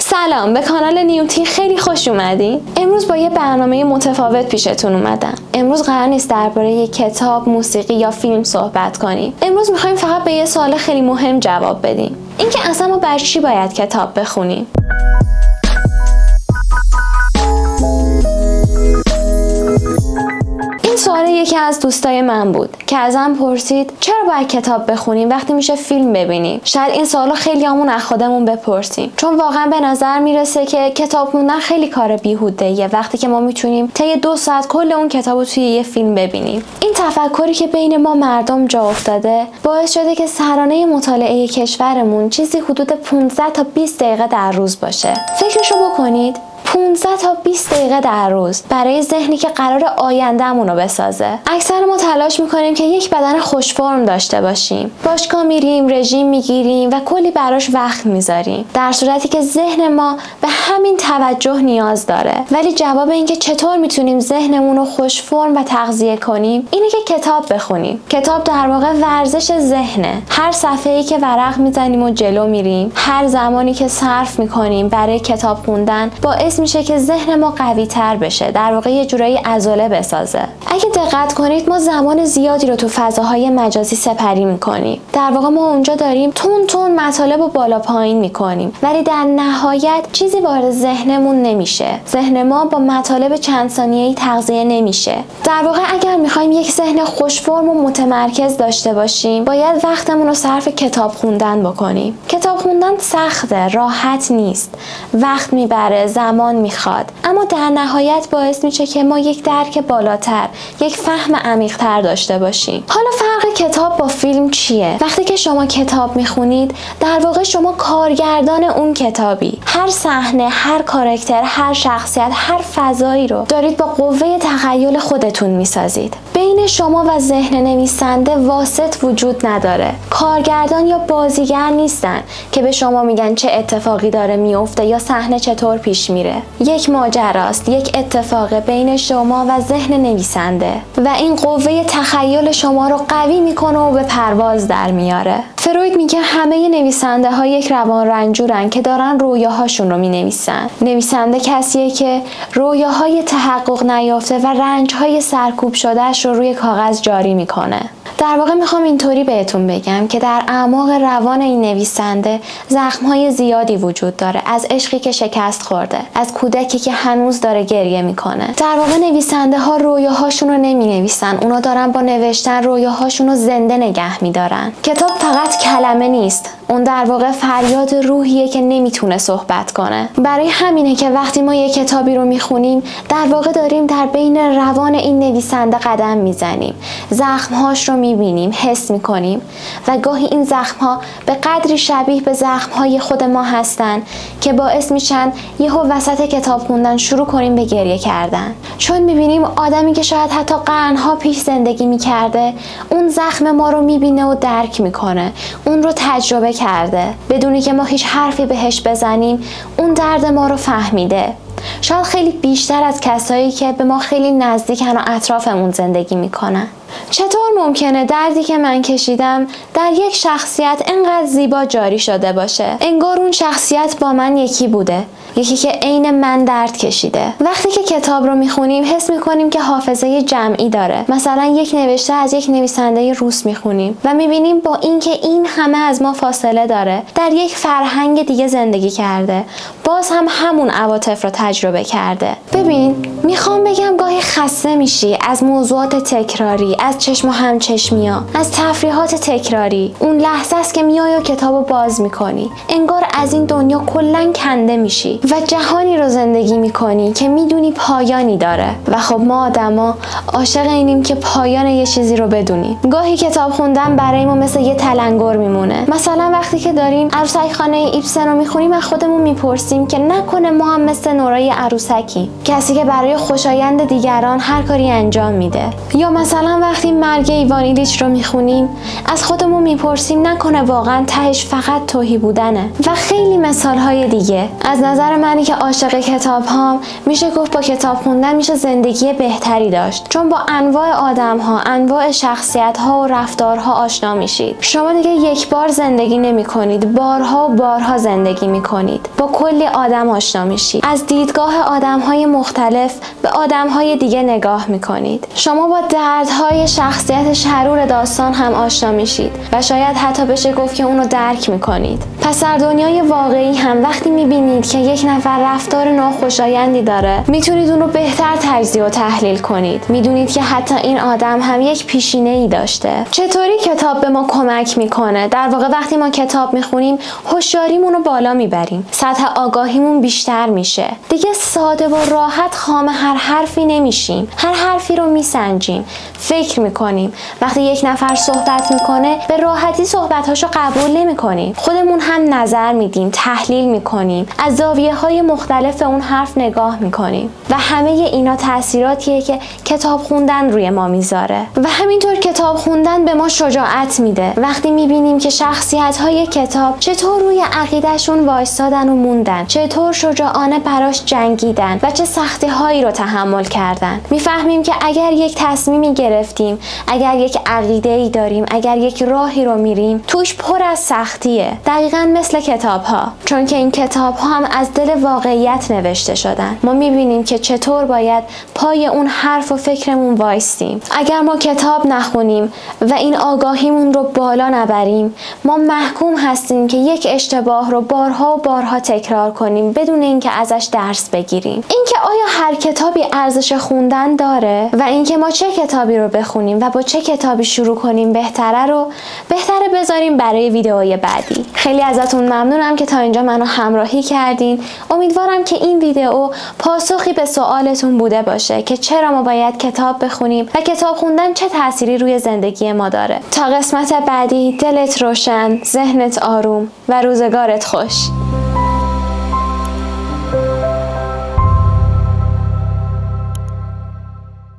سلام، به کانال نیوتی خیلی خوش اومدین. امروز با یه برنامه متفاوت پیشتون اومدم. امروز قرار نیست درباره یه کتاب، موسیقی یا فیلم صحبت کنیم. امروز میخوایم فقط به یه سوال خیلی مهم جواب بدیم. اینکه اصلا ما برای چی باید کتاب بخونیم؟ این سوال یکی از دوستای من بود که ازم پرسید چرا باید کتاب بخونیم وقتی میشه فیلم ببینیم. شاید این سوالو خیلیامون از خودمون بپرسیم، چون واقعا به نظر میرسه که کتاب خوندن خیلی کار بیهوده‌ایه وقتی که ما میتونیم طی 2 ساعت کل اون کتابو توی یه فیلم ببینیم. این تفکری که بین ما مردم جا افتاده باعث شده که سرانه مطالعه کشورمون چیزی حدود 15 تا 20 دقیقه در روز باشه. فکرشو بکنید، 15 تا 20 دقیقه در روز برای ذهنی که قرار آینده‌مون رو بسازه. اکثر ما تلاش میکنیم که یک بدن خوش فرم داشته باشیم. باشگاه میریم، رژیم میگیریم و کلی براش وقت میذاریم، در صورتی که ذهن ما به همین توجه نیاز داره. ولی جواب اینکه چطور میتونیم ذهنمون رو خوش فرم و تغذیه کنیم اینه که کتاب بخونیم. کتاب در واقع ورزش ذهنه. هر صفحه‌ای که ورق میزنیم و جلو میریم، هر زمانی که صرف میکنیم برای کتاب خوندن باعث میشه که ذهن ما قوی تر بشه، در واقع یه جورایی عضله بسازه. اگه دقت کنید ما زمان زیادی رو تو فضاهای مجازی سپری میکنیم. در واقع ما اونجا داریم تون مطالب رو بالا پایین میکنیم، ولی در نهایت چیزی وارد ذهنمون نمیشه. ذهن ما با مطالب چند ثانیه‌ای تغذیه نمیشه. در واقع اگر میخوایم یک ذهن خوش فرم و متمرکز داشته باشیم باید وقتمون رو صرف کتاب خوندن بکنیم. کتاب خوندن سخته، راحت نیست، وقت میبره، زمان میخواد، اما در نهایت باعث میشه که ما یک درک بالاتر، یک فهم عمیق‌تر داشته باشیم. حالا فرق کتاب با فیلم چیه؟ وقتی که شما کتاب میخونید در واقع شما کارگردان اون کتابی. هر صحنه، هر کاراکتر، هر شخصیت، هر فضایی رو دارید با قوه تخیل خودتون میسازید. بین شما و ذهن نویسنده واسط وجود نداره. کارگردان یا بازیگر نیستن که به شما میگن چه اتفاقی داره میفته یا صحنه چطور پیش میره. یک ماجراست، یک اتفاق بین شما و ذهن نویسنده و این قوه تخیل شما رو قوی میکنه و به پرواز در میاره. فروید میگه همه نویسنده ها یک روان رنجورن که دارن رویاهاشون رو مینویسن. نویسنده کسیه که رویاهای تحقق نیافته و رنجهای سرکوب شدهش رو روی کاغذ جاری میکنه. در واقع میخوام اینطوری بهتون بگم که در اعماق روان این نویسنده زخم‌های زیادی وجود داره، از عشقی که شکست خورده، از کودکی که هنوز داره گریه میکنه. در واقع نویسنده ها رویاهاشون رو نمینویسن، اونا دارن با نوشتن رویاهاشون رو زنده نگه میدارن. کتاب فقط کلمه نیست، اون در واقع فریاد روحیه که نمیتونه صحبت کنه. برای همینه که وقتی ما یک کتابی رو میخونیم در واقع داریم در بین روان این نویسنده قدم میزنیم، زخمهاش رو میبینیم، حس میکنیم و گاهی این زخمها به قدری شبیه به زخمهای خود ما هستن که باعث میشن یهو وسط کتاب خوندن شروع کنیم به گریه کردن، چون میبینیم آدمی که شاید حتی قرنها پیش زندگی میکرده اون زخم ما رو میبینه و درک میکنه، اون رو تجربه کرده، بدونی که ما هیچ حرفی بهش بزنیم اون درد ما رو فهمیده. شاید خیلی بیشتر از کسایی که به ما خیلی نزدیکن و اطرافمون زندگی میکنن. چطور ممکنه دردی که من کشیدم در یک شخصیت اینقدر زیبا جاری شده باشه؟ انگار اون شخصیت با من یکی بوده، یکی که عین من درد کشیده. وقتی که کتاب رو میخونیم حس میکنیم که حافظه جمعی داره. مثلا یک نوشته از یک نویسنده روس میخونیم و میبینیم با اینکه این همه از ما فاصله داره در یک فرهنگ دیگه زندگی کرده، باز هم همون عواطف رو تجربه کرده. ببین، میخوام بگم گاهی خسته میشی از موضوعات تکراری، از چشم و همچشمیا، از تفریحات تکراری. اون لحظه است که میای و کتابو باز میکنی، انگار از این دنیا کلاً کنده میشی و جهانی رو زندگی میکنی که میدونی پایانی داره. و خب ما آدما عاشق اینیم که پایان یه چیزی رو بدونیم. گاهی کتاب خوندن برای ما مثل یه تلنگر میمونه. مثلا وقتی که داریم عروسک خانه ایبسن رو میخونیم از خودمون میپرسیم که نکنه ما هم مثل نورای عروسکی، کسی که برای خوشایند دیگران هر کاری انجام میده. یا مثلا وقتی مرگ ایوان ایلیچ رو میخونیم از خودمون میپرسیم نکنه واقعا تهش فقط توهی بودنه. و خیلی مثالهای دیگه. از نظر منی که عاشق کتاب هام، میشه گفت با کتاب خوندن میشه زندگی بهتری داشت، چون با انواع آدم ها، انواع شخصیت ها و رفتارها آشنا میشید. شما دیگه یک بار زندگی نمی کنید، بارها و بارها زندگی میکنید. با کلی آدم آشنا میشید. از دیدگاه آدم های مختلف به آدم های دیگه نگاه میکنید. شما با دردهای شخصیت شرور داستان هم آشنا میشید و شاید حتی بشه گفت که اونو درک میکنید. پس در دنیای واقعی هم وقتی میبینید که یک نفر رفتار ناخوشایندی داره، میتونید اونو بهتر تجزیه و تحلیل کنید. میدونید که حتی این آدم هم یک پیشینه‌ای داشته. چطوری کتاب به ما کمک میکنه؟ در واقع وقتی ما کتاب میخونیم هوشیاریمون رو بالا میبریم، سطح آگاهیمون بیشتر میشه. دیگه ساده و راحت خام هر حرفی نمیشیم. هر حرفی رو میسنجیم، فکر میکنیم. وقتی یک نفر صحبت میکنه به راحتی صحبتاشو قبول نمیکنیم. خودمون هم نظر میدیم، تحلیل میکنیم، از زاویه‌های مختلف اون حرف نگاه میکنیم و همه اینا تاثیراتیه که کتاب خوندن روی ما میذاره. و همینطور کتاب خوندن به ما شجاعت میده. وقتی میبینیم که شخصیت‌های کتاب چطور روی عقیدهشون وایسادن و موندن، چطور شجاعانه براش جنگیدن و چه سختی‌هایی رو تحمل کردن، میفهمیم که اگر یک تصمیمی گرفتیم، اگر یک عقیده‌ای داریم، اگر یک راهی رو میریم، توش پر از سختیه. دقیقاً مثل کتاب‌ها، چون که این کتاب‌ها هم از دل واقعیت نوشته شدن. ما میبینیم که چطور باید پای اون حرف و فکرمون وایستیم. اگر ما کتاب نخونیم و این آگاهیمون رو بالا نبریم، ما محکوم هستیم که یک اشتباه رو بارها و بارها تکرار کنیم بدون اینکه ازش درس بگیریم. اینکه آیا هر کتابی ارزش خوندن داره و اینکه ما چه کتابی رو بخونیم و با چه کتابی شروع کنیم بهتره بذاریم برای ویدئوی بعدی. خیلی ازتون ممنونم که تا اینجا منو همراهی کردین. امیدوارم که این ویدئو پاسخی به سوالتون بوده باشه که چرا ما باید کتاب بخونیم و کتاب خوندن چه تأثیری روی زندگی ما داره. تا قسمت بعدی، دلت روشن، ذهنت آروم و روزگارت خوش.